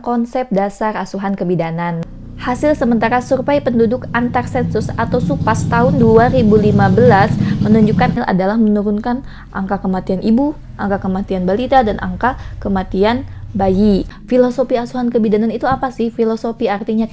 tentang konsep dasar asuhan kebidanan. Hasil sementara survei penduduk antar sensus atau SUPAS tahun 2015 menunjukkan adalah menurunkan angka kematian ibu, angka kematian balita, dan angka kematian bayi. Filosofi asuhan kebidanan itu apa sih? Filosofi artinya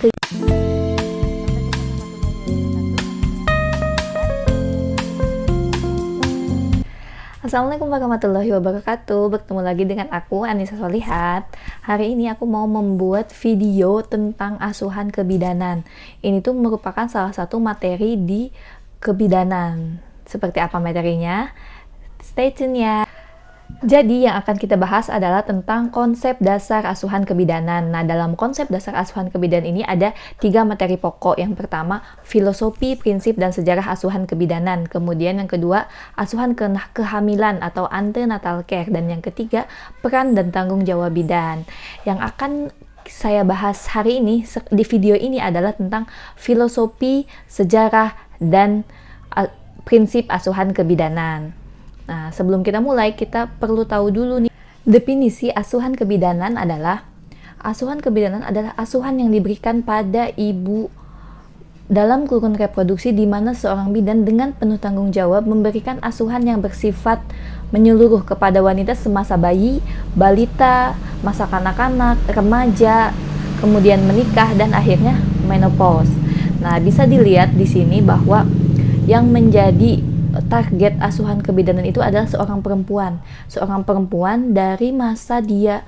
Assalamualaikum warahmatullahi wabarakatuh. Bertemu lagi dengan aku, Anissa Solihat. Hari ini aku mau membuat video tentang asuhan kebidanan. Ini tuh merupakan salah satu materi di kebidanan. Seperti apa materinya? Stay tune ya. Jadi yang akan kita bahas adalah tentang konsep dasar asuhan kebidanan. Nah, dalam konsep dasar asuhan kebidanan ini ada 3 materi pokok. Yang pertama, filosofi, prinsip, dan sejarah asuhan kebidanan. Kemudian yang kedua, asuhan kehamilan atau antenatal care. Dan yang ketiga, peran dan tanggung jawab bidan. Yang akan saya bahas hari ini di video ini adalah tentang filosofi, sejarah, dan prinsip asuhan kebidanan. Nah, sebelum kita mulai, kita perlu tahu dulu nih, definisi asuhan kebidanan adalah asuhan yang diberikan pada ibu dalam kurun reproduksi di mana seorang bidan dengan penuh tanggung jawab memberikan asuhan yang bersifat menyeluruh kepada wanita semasa bayi, balita, masa kanak-kanak, remaja, kemudian menikah, dan akhirnya menopause. Nah, bisa dilihat di sini bahwa yang menjadi target asuhan kebidanan itu adalah seorang perempuan dari masa dia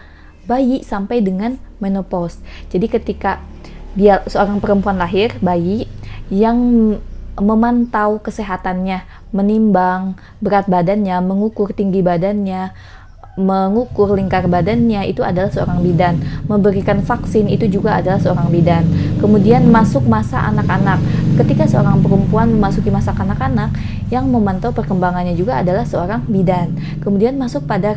bayi sampai dengan menopause. Jadi ketika dia seorang perempuan lahir, bayi, yang memantau kesehatannya, menimbang berat badannya, mengukur tinggi badannya, mengukur lingkar badannya, itu adalah seorang bidan. Memberikan vaksin itu juga adalah seorang bidan. Kemudian masuk masa anak-anak. Ketika seorang perempuan memasuki masa kanak-kanak, yang memantau perkembangannya juga adalah seorang bidan. Kemudian masuk pada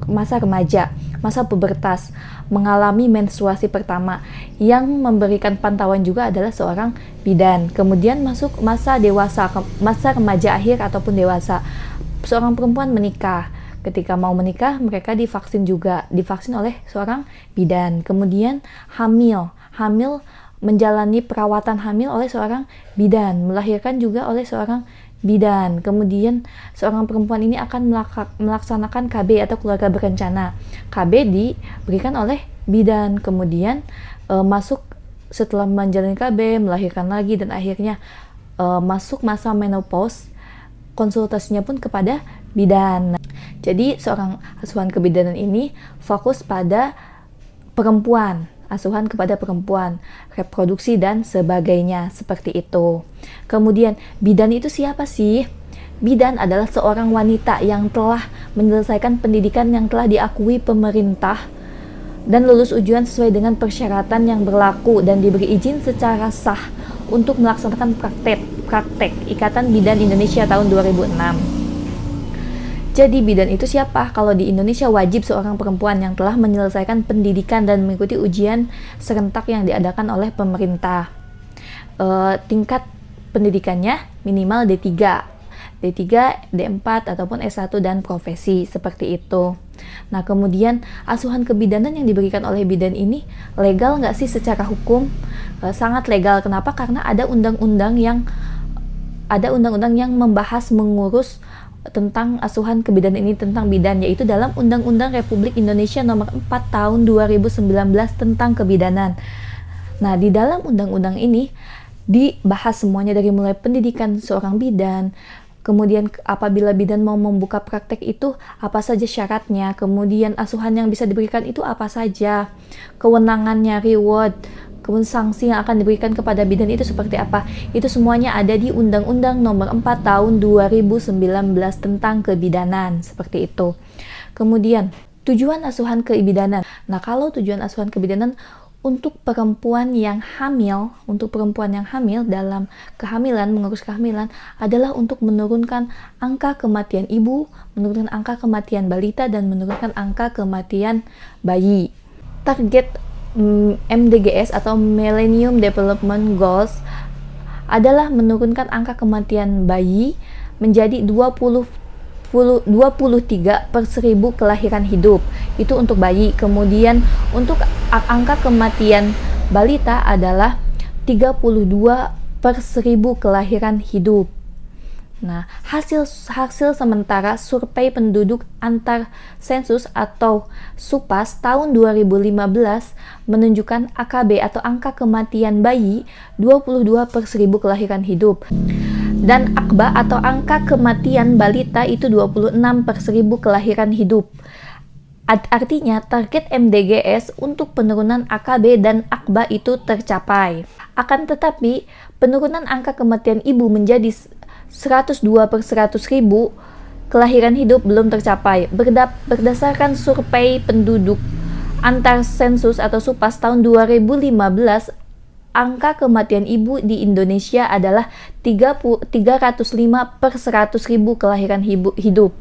masa remaja, masa pubertas, mengalami menstruasi pertama, yang memberikan pantauan juga adalah seorang bidan. Kemudian masuk masa dewasa, masa remaja akhir ataupun dewasa, seorang perempuan menikah. Ketika mau menikah, mereka divaksin oleh seorang bidan. Kemudian hamil menjalani perawatan hamil oleh seorang bidan, melahirkan juga oleh seorang bidan. Kemudian seorang perempuan ini akan melaksanakan KB atau keluarga berencana. KB diberikan oleh bidan. Kemudian masuk setelah menjalani KB, melahirkan lagi, dan akhirnya masuk masa menopause, konsultasinya pun kepada bidan. Jadi seorang asuhan kebidanan ini fokus pada perempuan, asuhan kepada perempuan, reproduksi dan sebagainya, seperti itu. Kemudian bidan itu siapa sih? Bidan adalah seorang wanita yang telah menyelesaikan pendidikan yang telah diakui pemerintah dan lulus ujian sesuai dengan persyaratan yang berlaku dan diberi izin secara sah untuk melaksanakan praktek Ikatan Bidan Indonesia tahun 2006. Jadi bidan itu siapa? Kalau di Indonesia wajib seorang perempuan yang telah menyelesaikan pendidikan dan mengikuti ujian serentak yang diadakan oleh pemerintah. Tingkat pendidikannya minimal D3, D4 ataupun S1 dan profesi, seperti itu. Nah, kemudian asuhan kebidanan yang diberikan oleh bidan ini legal nggak sih secara hukum? Sangat legal. Kenapa? Karena ada undang-undang yang membahas mengurus tentang asuhan kebidanan ini, tentang bidan, yaitu dalam Undang-Undang Republik Indonesia Nomor 4 Tahun 2019 tentang kebidanan. Nah, di dalam undang-undang ini dibahas semuanya dari mulai pendidikan seorang bidan, kemudian apabila bidan mau membuka praktek itu apa saja syaratnya, kemudian asuhan yang bisa diberikan itu apa saja, kewenangannya, reward, kemudian sanksi yang akan diberikan kepada bidan itu seperti apa. Itu semuanya ada di Undang-Undang Nomor 4 Tahun 2019 tentang kebidanan, seperti itu. Kemudian tujuan asuhan kebidanan. Nah, kalau tujuan asuhan kebidanan untuk perempuan yang hamil dalam kehamilan, mengurus kehamilan, adalah untuk menurunkan angka kematian ibu, menurunkan angka kematian balita, dan menurunkan angka kematian bayi. Target MDGs atau Millennium Development Goals adalah menurunkan angka kematian bayi menjadi 23 per 1000 kelahiran hidup. Itu untuk bayi. Kemudian untuk Angka kematian balita adalah 32 per 1000 kelahiran hidup. Nah, hasil sementara survei penduduk antar sensus atau SUPAS tahun 2015 menunjukkan AKB atau angka kematian bayi 22 per 1000 kelahiran hidup. Dan AKBA atau angka kematian balita itu 26 per 1000 kelahiran hidup. Artinya target MDGs untuk penurunan AKB dan AKBA itu tercapai. Akan tetapi, penurunan angka kematian ibu menjadi 102 per 100.000 kelahiran hidup belum tercapai. Berdasarkan survei penduduk antar sensus atau SUPAS tahun 2015, angka kematian ibu di Indonesia adalah 305 per 100.000 kelahiran hidup.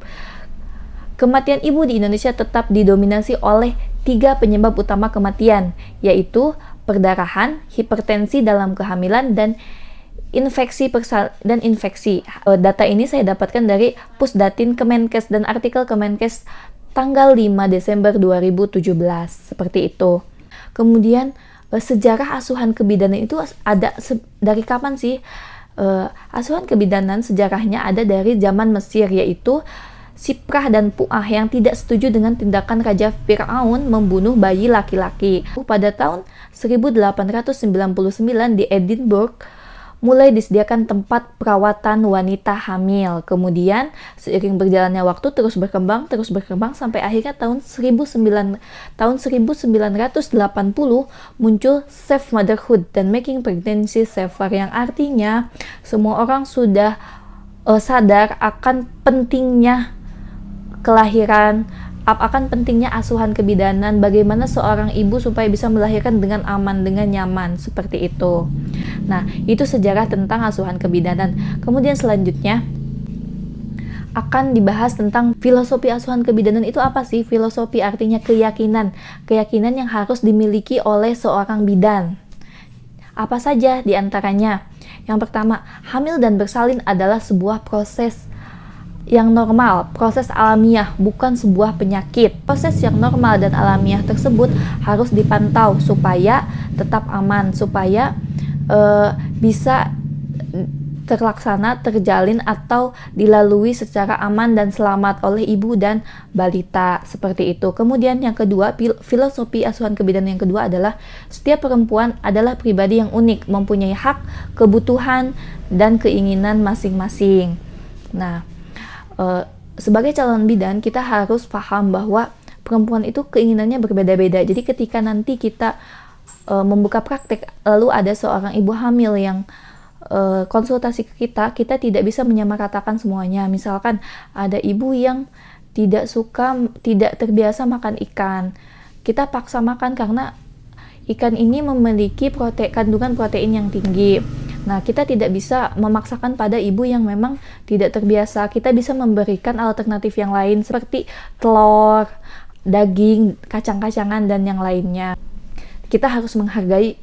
Kematian ibu di Indonesia tetap didominasi oleh 3 penyebab utama kematian, yaitu perdarahan, hipertensi dalam kehamilan, dan infeksi. Data ini saya dapatkan dari Pusdatin Kemenkes dan artikel Kemenkes tanggal 5 Desember 2017, seperti itu. Kemudian sejarah asuhan kebidanan itu ada dari kapan sih? Asuhan kebidanan sejarahnya ada dari zaman Mesir, yaitu Siprah dan Pu'ah yang tidak setuju dengan tindakan Raja Fir'aun membunuh bayi laki-laki. Pada tahun 1899 di Edinburgh mulai disediakan tempat perawatan wanita hamil. Kemudian seiring berjalannya waktu terus berkembang sampai akhirnya tahun 1980 muncul Safe Motherhood dan Making Pregnancy Safer, yang artinya semua orang sudah sadar akan pentingnya kelahiran, akan pentingnya asuhan kebidanan, bagaimana seorang ibu supaya bisa melahirkan dengan aman, dengan nyaman, seperti itu. Nah, itu sejarah tentang asuhan kebidanan. Kemudian selanjutnya akan dibahas tentang filosofi asuhan kebidanan itu apa sih? Filosofi artinya keyakinan yang harus dimiliki oleh seorang bidan. Apa saja diantaranya? Yang pertama, hamil dan bersalin adalah sebuah proses yang normal, proses alamiah, bukan sebuah penyakit. Proses yang normal dan alamiah tersebut harus dipantau supaya tetap aman, supaya bisa terlaksana, terjalin atau dilalui secara aman dan selamat oleh ibu dan balita, seperti itu. Kemudian yang kedua, filosofi asuhan kebidanan yang kedua adalah setiap perempuan adalah pribadi yang unik, mempunyai hak, kebutuhan, dan keinginan masing-masing. Nah, sebagai calon bidan kita harus paham bahwa perempuan itu keinginannya berbeda-beda. Jadi ketika nanti kita membuka praktek lalu ada seorang ibu hamil yang konsultasi ke kita tidak bisa menyamaratakan semuanya. Misalkan ada ibu yang tidak terbiasa makan ikan, kita paksa makan karena ikan ini memiliki kandungan protein yang tinggi. Nah, kita tidak bisa memaksakan pada ibu yang memang tidak terbiasa. Kita bisa memberikan alternatif yang lain seperti telur, daging, kacang-kacangan, dan yang lainnya. Kita harus menghargai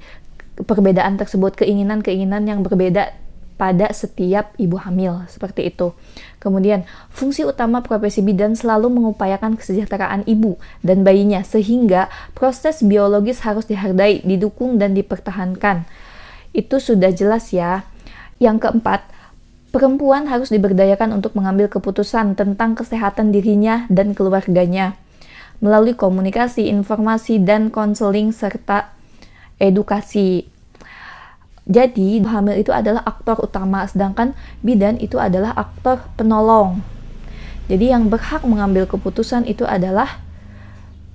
perbedaan tersebut, keinginan-keinginan yang berbeda pada setiap ibu hamil, seperti itu. Kemudian, fungsi utama profesi bidan selalu mengupayakan kesejahteraan ibu dan bayinya, sehingga proses biologis harus dihargai, didukung, dan dipertahankan. Itu sudah jelas ya. Yang keempat, perempuan harus diberdayakan untuk mengambil keputusan tentang kesehatan dirinya dan keluarganya melalui komunikasi, informasi, dan konseling serta edukasi. Jadi, hamil itu adalah aktor utama, sedangkan bidan itu adalah aktor penolong. Jadi, yang berhak mengambil keputusan itu adalah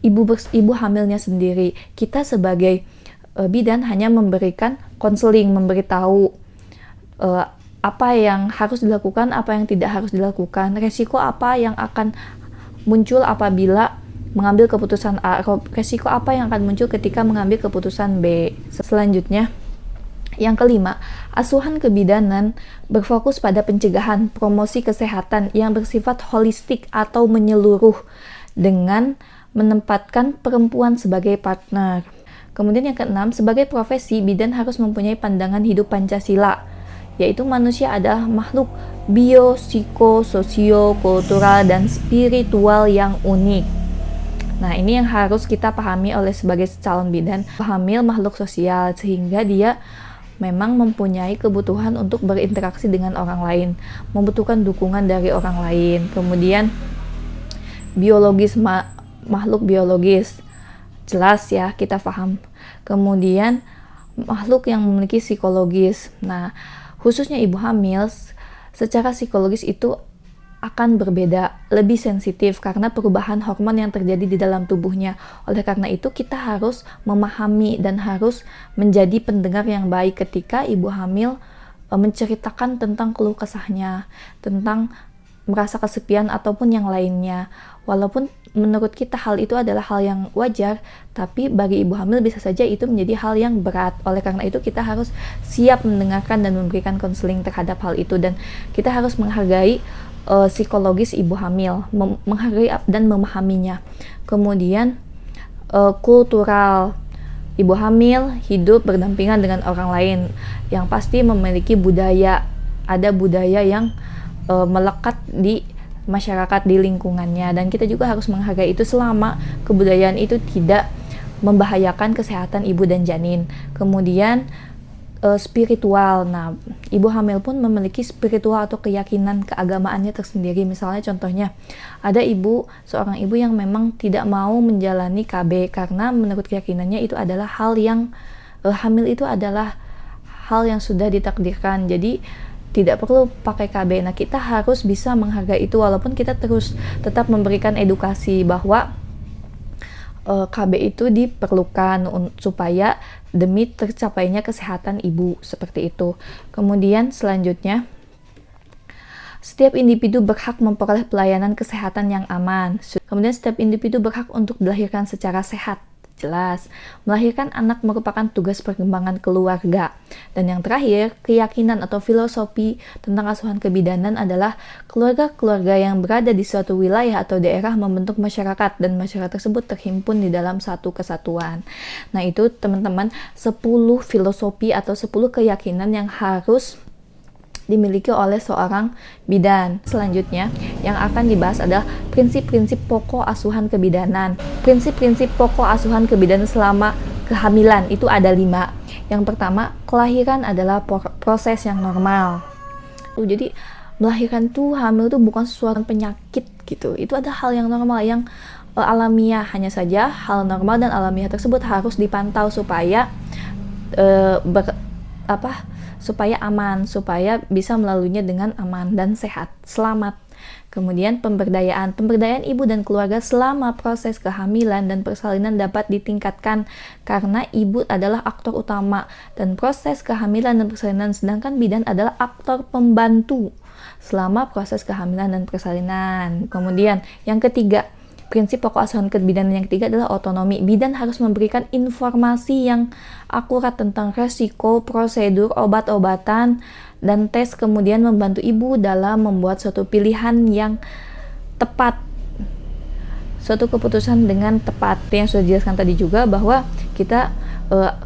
ibu hamilnya sendiri. Kita sebagai bidan hanya memberikan konseling, memberitahu apa yang harus dilakukan, apa yang tidak harus dilakukan, resiko apa yang akan muncul apabila mengambil keputusan A, resiko apa yang akan muncul ketika mengambil keputusan B. Selanjutnya, yang kelima, asuhan kebidanan berfokus pada pencegahan, promosi kesehatan yang bersifat holistik atau menyeluruh dengan menempatkan perempuan sebagai partner. Kemudian yang keenam, sebagai profesi, bidan harus mempunyai pandangan hidup Pancasila, yaitu manusia adalah makhluk bio, psiko, sosio, kultural, dan spiritual yang unik. Nah, ini yang harus kita pahami oleh sebagai calon bidan. Hamil makhluk sosial, sehingga dia memang mempunyai kebutuhan untuk berinteraksi dengan orang lain, membutuhkan dukungan dari orang lain. Kemudian biologis, makhluk biologis, jelas ya, kita paham. Kemudian makhluk yang memiliki psikologis. Nah, khususnya ibu hamil secara psikologis itu akan berbeda, lebih sensitif karena perubahan hormon yang terjadi di dalam tubuhnya. Oleh karena itu, kita harus memahami dan harus menjadi pendengar yang baik ketika ibu hamil menceritakan tentang keluh kesahnya, tentang merasa kesepian ataupun yang lainnya. Walaupun menurut kita hal itu adalah hal yang wajar, tapi bagi ibu hamil bisa saja itu menjadi hal yang berat. Oleh karena itu, kita harus siap mendengarkan dan memberikan konseling terhadap hal itu, dan kita harus menghargai psikologis ibu hamil, menghargai dan memahaminya. Kemudian kultural, ibu hamil hidup berdampingan dengan orang lain yang pasti memiliki budaya, ada budaya yang melekat di masyarakat, di lingkungannya, dan kita juga harus menghargai itu selama kebudayaan itu tidak membahayakan kesehatan ibu dan janin. Kemudian spiritual. Nah, ibu hamil pun memiliki spiritual atau keyakinan keagamaannya tersendiri. Misalnya contohnya, ada seorang ibu yang memang tidak mau menjalani KB karena menurut keyakinannya itu adalah hal yang hamil itu adalah hal yang sudah ditakdirkan. Jadi tidak perlu pakai KB. Nah, kita harus bisa menghargai itu walaupun kita terus tetap memberikan edukasi bahwa KB itu diperlukan supaya demi tercapainya kesehatan ibu, seperti itu. Kemudian selanjutnya, setiap individu berhak memperoleh pelayanan kesehatan yang aman. Kemudian setiap individu berhak untuk dilahirkan secara sehat. Jelas, melahirkan anak merupakan tugas perkembangan keluarga. Dan yang terakhir, keyakinan atau filosofi tentang asuhan kebidanan adalah keluarga-keluarga yang berada di suatu wilayah atau daerah membentuk masyarakat, dan masyarakat tersebut terhimpun di dalam satu kesatuan. Nah, itu teman-teman 10 filosofi atau 10 keyakinan yang harus dimiliki oleh seorang bidan. Selanjutnya yang akan dibahas adalah prinsip-prinsip pokok asuhan kebidanan. Prinsip-prinsip pokok asuhan kebidanan selama kehamilan itu ada 5. Yang pertama, kelahiran adalah proses yang normal. Jadi melahirkan tuh, hamil tuh bukan sesuatu penyakit gitu. Itu ada hal yang normal, yang alamiah. Hanya saja hal normal dan alamiah tersebut harus dipantau supaya supaya aman, supaya bisa melaluinya dengan aman dan sehat, selamat. Kemudian pemberdayaan ibu dan keluarga selama proses kehamilan dan persalinan dapat ditingkatkan karena ibu adalah aktor utama dan proses kehamilan dan persalinan, sedangkan bidan adalah aktor pembantu selama proses kehamilan dan persalinan. Kemudian yang ketiga, prinsip pokok asuhan kebidanan yang ketiga adalah otonomi. Bidan harus memberikan informasi yang akurat tentang resiko, prosedur, obat-obatan, dan tes, kemudian membantu ibu dalam membuat suatu pilihan yang tepat, suatu keputusan dengan tepat. Yang sudah dijelaskan tadi juga bahwa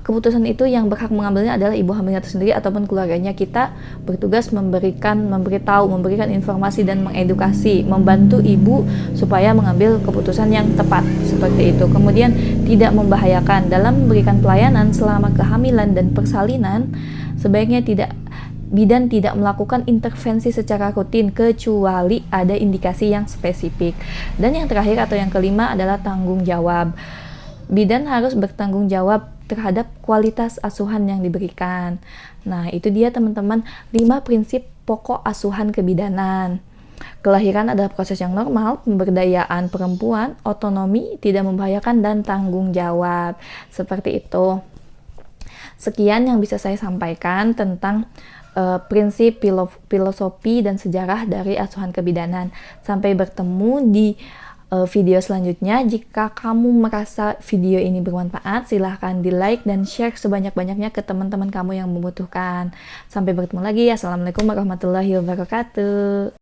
keputusan itu yang berhak mengambilnya adalah ibu hamilnya tersendiri ataupun keluarganya. Kita bertugas memberikan informasi dan mengedukasi, membantu ibu supaya mengambil keputusan yang tepat, seperti itu. Kemudian tidak membahayakan. Dalam memberikan pelayanan selama kehamilan dan persalinan, sebaiknya bidan tidak melakukan intervensi secara rutin kecuali ada indikasi yang spesifik. Dan yang terakhir atau yang kelima adalah tanggung jawab. Bidan harus bertanggung jawab terhadap kualitas asuhan yang diberikan. Nah, itu dia teman-teman 5 prinsip pokok asuhan kebidanan. Kelahiran adalah proses yang normal, pemberdayaan perempuan, otonomi, tidak membahayakan, dan tanggung jawab. Seperti itu. Sekian yang bisa saya sampaikan tentang prinsip, filosofi, dan sejarah dari asuhan kebidanan. Sampai bertemu di video selanjutnya. Jika kamu merasa video ini bermanfaat, silahkan di like dan share sebanyak-banyaknya ke teman-teman kamu yang membutuhkan. Sampai bertemu lagi. Assalamualaikum warahmatullahi wabarakatuh.